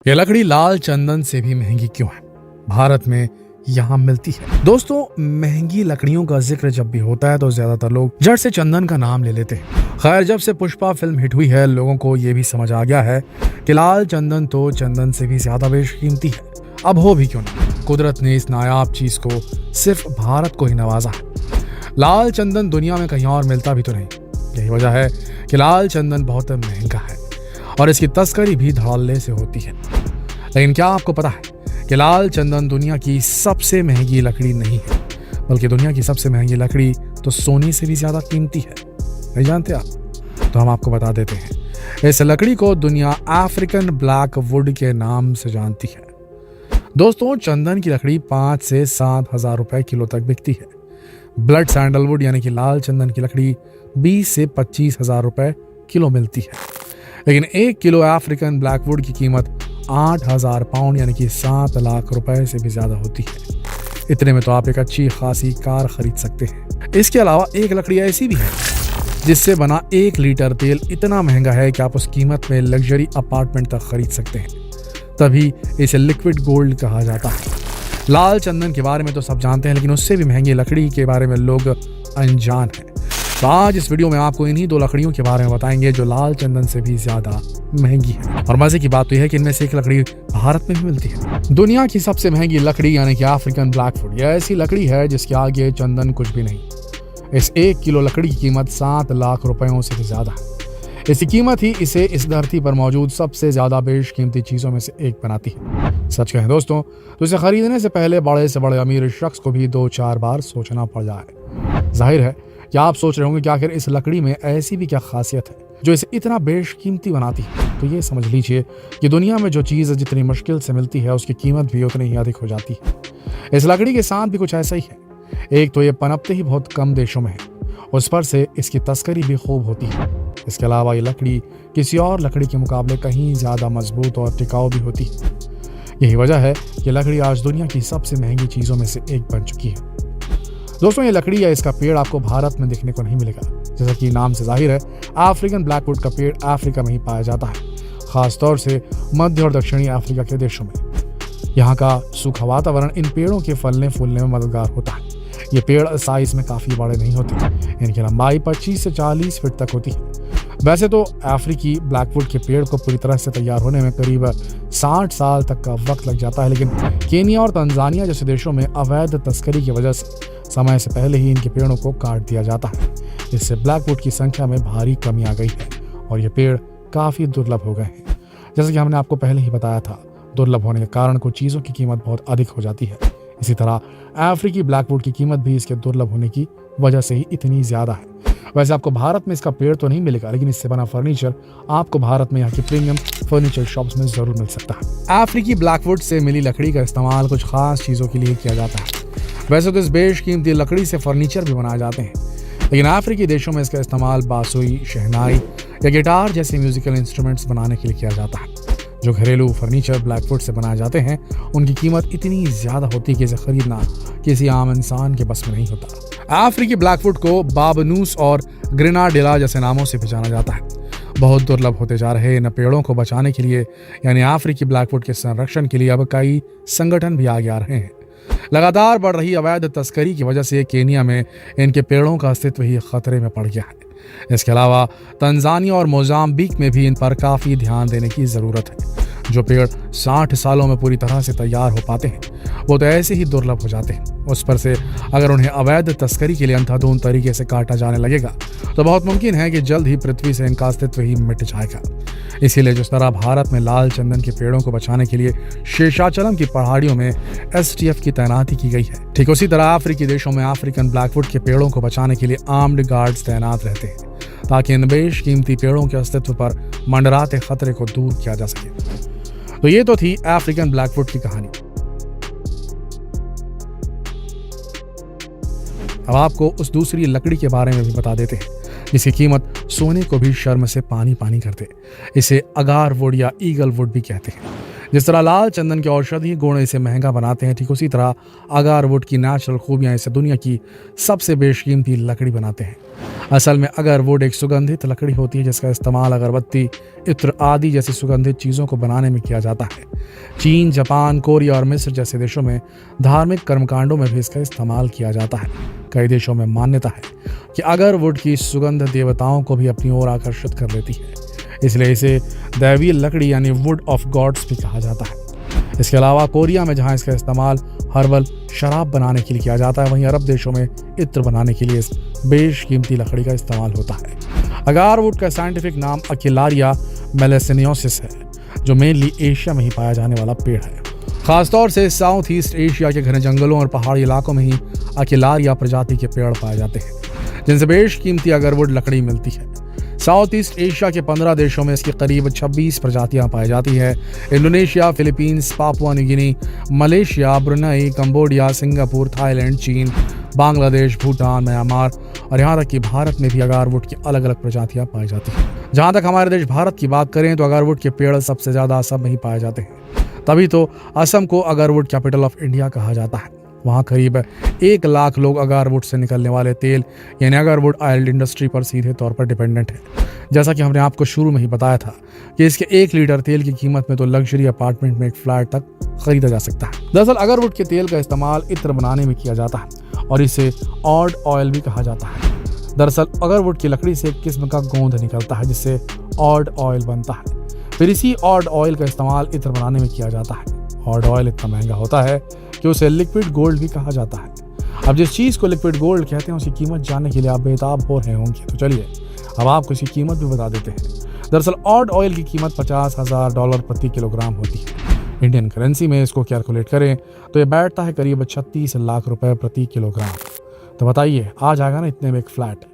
ये लकड़ी लाल चंदन से भी महंगी क्यों है, भारत में यहाँ मिलती है। दोस्तों, महंगी लकड़ियों का जिक्र जब भी होता है तो ज्यादातर लोग जड़ से चंदन का नाम ले लेते हैं। खैर, जब से पुष्पा फिल्म हिट हुई है, लोगों को ये भी समझ आ गया है कि लाल चंदन तो चंदन से भी ज्यादा बेशकीमती है। अब हो भी क्यों ना, कुदरत ने इस नायाब चीज को सिर्फ भारत को ही नवाजा है। लाल चंदन दुनिया में कहीं और मिलता भी तो नहीं। यही वजह है कि लाल चंदन बहुत महंगा है और इसकी तस्करी भी धड़ल्ले से होती है। लेकिन क्या आपको पता है कि लाल चंदन दुनिया की सबसे महंगी लकड़ी नहीं है, बल्कि दुनिया की सबसे महंगी लकड़ी तो सोने से भी ज्यादा कीमती है। नहीं जानते आप? तो हम आपको बता देते हैं। इस लकड़ी को दुनिया अफ्रीकन ब्लैक वुड के नाम से जानती है। दोस्तों, चंदन की लकड़ी 5 से 7 हजार रुपए किलो तक बिकती है। ब्लड सैंडलवुड यानी कि लाल चंदन की लकड़ी 20 से 25 हजार रुपए किलो मिलती है। लेकिन 1 किलो अफ्रीकन ब्लैकवुड की कीमत 8,000 पाउंड यानी कि 7 लाख रुपए से भी ज्यादा होती है। इतने में तो आप एक अच्छी खासी कार खरीद सकते हैं। इसके अलावा एक लकड़ी ऐसी भी है जिससे बना 1 लीटर तेल इतना महंगा है कि आप उस कीमत में लग्जरी अपार्टमेंट तक खरीद सकते हैं। तभी इसे लिक्विड गोल्ड कहा जाता है। लाल चंदन के बारे में तो सब जानते हैं, लेकिन उससे भी महंगी लकड़ी के बारे में लोग अनजान हैं। तो आज इस वीडियो में आपको इन्हीं 2 लकड़ियों के बारे में बताएंगे जो लाल चंदन से भी ज्यादा महंगी है। और मजे की बात तो यह है कि इनमें से एक लकड़ी भारत में भी मिलती है। दुनिया की सबसे महंगी लकड़ी यानी कि अफ्रीकन ब्लैकवुड, यह ऐसी लकड़ी है जिसके आगे चंदन कुछ भी नहीं। इस 1 किलो लकड़ी की कीमत 7 लाख रुपयों से भी ज्यादा है। इसकी कीमत ही इसे इस धरती पर मौजूद सबसे ज्यादा बेशकीमती चीजों में से एक बनाती है। सच कहें दोस्तों, तो इसे खरीदने से पहले बड़े से बड़े अमीर शख्स को भी 2-4 बार सोचना पड़ जाए। जाहिर है कि आप सोच रहे होंगे कि आखिर इस लकड़ी में ऐसी भी क्या खासियत है जो इसे इतना बेशकीमती बनाती है। तो ये समझ लीजिए कि दुनिया में जो चीज़ जितनी मुश्किल से मिलती है उसकी कीमत भी उतनी ही अधिक हो जाती है। इस लकड़ी के साथ भी कुछ ऐसा ही है। एक तो ये पनपते ही बहुत कम देशों में है, उस पर से इसकी तस्करी भी खूब होती है। इसके अलावा ये लकड़ी किसी और लकड़ी के मुकाबले कहीं ज़्यादा मजबूत और टिकाऊ भी होती है। यही वजह है कि लकड़ी आज दुनिया की सबसे महंगी चीज़ों में से एक बन चुकी है। दोस्तों, ये लकड़ी या इसका पेड़ आपको भारत में देखने को नहीं मिलेगा। जैसा कि नाम से जाहिर है, अफ्रीकन ब्लैकवुड का पेड़ अफ्रीका में ही पाया जाता है, खासतौर से मध्य और दक्षिणी अफ्रीका के देशों में। यहाँ का सूखा वातावरण इन पेड़ों के फलने फूलने में मददगार होता है। ये पेड़ साइज में काफ़ी बड़े नहीं होते। इनकी लंबाई 25 से 40 फीट तक होती है। वैसे तो अफ्रीकी ब्लैकवुड के पेड़ को पूरी तरह से तैयार होने में करीब 60 साल तक का वक्त लग जाता है, लेकिन केनिया और तंजानिया जैसे देशों में अवैध तस्करी की वजह से समय से पहले ही इनके पेड़ों को काट दिया जाता है। इससे ब्लैकवुड की संख्या में भारी कमी आ गई है और ये पेड़ काफ़ी दुर्लभ हो गए हैं। जैसे कि हमने आपको पहले ही बताया था, दुर्लभ होने के कारण कुछ चीज़ों की कीमत बहुत अधिक हो जाती है। इसी तरह अफ्रीकी ब्लैकवुड की कीमत भी इसके दुर्लभ होने की वजह से ही इतनी ज़्यादा है। वैसे आपको भारत में इसका पेड़ तो नहीं मिलेगा, लेकिन इससे बना फर्नीचर आपको भारत में यहाँ की प्रीमियम फर्नीचर शॉप्स में जरूर मिल सकता है। अफ्रीकी ब्लैकवुड से मिली लकड़ी का इस्तेमाल कुछ खास चीज़ों के लिए किया जाता है। वैसे तो इस बेशकीमती लकड़ी से फर्नीचर भी बनाए जाते हैं, लेकिन अफ्रीकी देशों में इसका इस्तेमाल बांसुरी, शहनाई या गिटार जैसे म्यूजिकल इंस्ट्रूमेंट्स बनाने के लिए किया जाता है। जो घरेलू फर्नीचर ब्लैकवुड से बनाए जाते हैं, उनकी कीमत इतनी ज्यादा होती है कि इसे खरीदना किसी आम इंसान के बस में नहीं होता। अफ्रीकी ब्लैकवुड को बाबनूस और ग्रेनाडेला जैसे नामों से भी जाना जाता है। बहुत दुर्लभ होते जा रहे इन पेड़ों को बचाने के लिए यानी अफ्रीकी ब्लैकवुड के संरक्षण के लिए अब कई संगठन भी आगे आ रहे हैं। लगातार बढ़ रही अवैध तस्करी की वजह से केनिया में इनके पेड़ों का अस्तित्व ही खतरे में पड़ गया है। इसके अलावा तंजानिया और मोजाम्बिक में भी इन पर काफ़ी ध्यान देने की ज़रूरत है। जो पेड़ 60 सालों में पूरी तरह से तैयार हो पाते हैं, वो तो ऐसे ही दुर्लभ हो जाते हैं। उस पर से अगर उन्हें अवैध तस्करी के लिए अंधाधुंध तरीके से काटा जाने लगेगा तो बहुत मुमकिन है कि जल्द ही पृथ्वी से इनका अस्तित्व ही मिट जाएगा। इसीलिए जिस तरह भारत में लाल चंदन के पेड़ों को बचाने के लिए शेषाचलम की पहाड़ियों में STF की तैनाती की गई है, ठीक उसी तरह अफ्रीकी देशों में अफ्रीकन ब्लैकवुड के पेड़ों को बचाने के लिए आर्म्ड गार्ड्स तैनात रहते हैं, ताकि इन बेशकीमती पेड़ों के अस्तित्व पर मंडराते खतरे को दूर किया जा सके। तो ये तो थी अफ्रीकन ब्लैकवुड की कहानी। अब आपको उस दूसरी लकड़ी के बारे में भी बता देते हैं जिसकी कीमत सोने को भी शर्म से पानी पानी कर दे। इसे अगार वुड या ईगल वुड भी कहते हैं। जिस तरह लाल चंदन के औषधीय गुण इसे महंगा बनाते हैं, ठीक उसी तरह अगारवुड की नेचुरल खूबियां इसे दुनिया की सबसे बेशकीमती लकड़ी बनाते हैं। असल में अगारवुड एक सुगंधित लकड़ी होती है जिसका इस्तेमाल अगरबत्ती, इत्र आदि जैसी सुगंधित चीज़ों को बनाने में किया जाता है। चीन, जापान, कोरिया और मिस्र जैसे देशों में धार्मिक कर्मकांडों में भी इसका इस्तेमाल किया जाता है। कई देशों में मान्यता है कि अगारवुड की सुगंध देवताओं को भी अपनी ओर आकर्षित कर लेती है, इसलिए इसे दैवीय लकड़ी यानी वुड ऑफ गॉड्स भी कहा जाता है। इसके अलावा कोरिया में जहां इसका इस्तेमाल हर्बल शराब बनाने के लिए किया जाता है, वहीं अरब देशों में इत्र बनाने के लिए इस बेशकीमती लकड़ी का इस्तेमाल होता है। अगारवुड का साइंटिफिक नाम अकिलारिया मेलेसिनियोसिस है, जो मेनली एशिया में ही पाया जाने वाला पेड़ है। खासतौर से साउथ ईस्ट एशिया के घने जंगलों और पहाड़ी इलाकों में ही अकिलारिया प्रजाति के पेड़ पाए जाते हैं, जिनसे बेशकीमती अगारवुड लकड़ी मिलती है। साउथ ईस्ट एशिया के 15 देशों में इसकी करीब 26 प्रजातियां पाई जाती है। Indonesia, Philippines, Papua New Guinea, Malaysia, Brunei, Cambodia, Singapore, Thailand, चीन, बांग्लादेश, भूटान, म्यांमार और यहाँ तक कि भारत में भी अगारवुड की अलग अलग प्रजातियां पाई जाती हैं। जहाँ तक हमारे देश भारत की बात करें तो अगारवुड के पेड़ सबसे ज्यादा असम में ही पाए जाते हैं। तभी तो असम को अगारवुड कैपिटल ऑफ इंडिया कहा जाता है। वहाँ करीब 1 लाख लोग अगारवुड से निकलने वाले तेल यानी अगारवुड ऑयल इंडस्ट्री पर सीधे तौर पर डिपेंडेंट है। जैसा कि हमने आपको शुरू में ही बताया था कि इसके 1 लीटर तेल की कीमत में तो लग्जरी अपार्टमेंट में एक फ्लैट तक खरीदा जा सकता है। दरअसल अगारवुड के तेल का इस्तेमाल इत्र बनाने में किया जाता है और इसे ऑड ऑयल भी कहा जाता है। दरअसल अगारवुड की लकड़ी से एक किस्म का गोंद निकलता है जिससे ऑड ऑयल बनता है। फिर इसी ऑड ऑयल का इस्तेमाल इत्र बनाने में किया जाता है। ऑड ऑयल इतना महंगा होता है कि उसे लिक्विड गोल्ड भी कहा जाता है। अब जिस चीज़ को लिक्विड गोल्ड कहते हैं उसकी कीमत जानने के लिए आप बेताब हो रहे होंगे, तो चलिए अब आपको इसकी कीमत भी बता देते हैं। दरअसल ऑड ऑयल की कीमत $50,000 प्रति किलोग्राम होती है। इंडियन करेंसी में इसको कैलकुलेट करें तो ये बैठता है करीब 36 लाख रुपए प्रति किलोग्राम। तो बताइए आ जाएगा ना इतने में एक फ्लैट।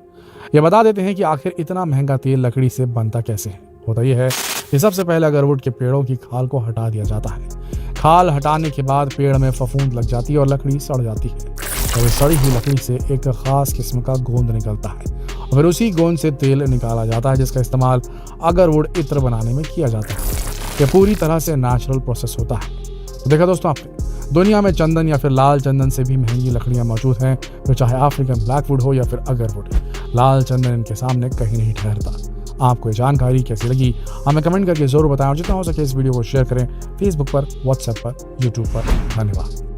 ये बता देते हैं कि आखिर इतना महंगा तेल लकड़ी से बनता कैसे है। होता यह है कि सबसे पहले अगारवुड के पेड़ों की खाल को हटा दिया जाता है। खाल हटाने के बाद पेड़ में फफूंद लग जाती है और लकड़ी सड़ जाती है। और इस सड़ी हुई लकड़ी से एक खास किस्म का गोंद निकलता है और फिर उसी गोंद से तेल निकाला जाता है जिसका इस्तेमाल अगारवुड इत्र बनाने में किया जाता है। यह पूरी तरह से नेचुरल प्रोसेस होता है। तो देखा दोस्तों आपने, दुनिया में चंदन या फिर लाल चंदन से भी महंगी लकड़ियां मौजूद हैं, तो चाहे अफ्रीकन ब्लैकवुड हो या फिर अगारवुड, लाल चंदन इनके सामने कहीं नहीं ठहरता। आपको ये जानकारी कैसी लगी हमें कमेंट करके जरूर बताएं और जितना हो सके इस वीडियो को शेयर करें फेसबुक पर, व्हाट्सएप पर, यूट्यूब पर। धन्यवाद।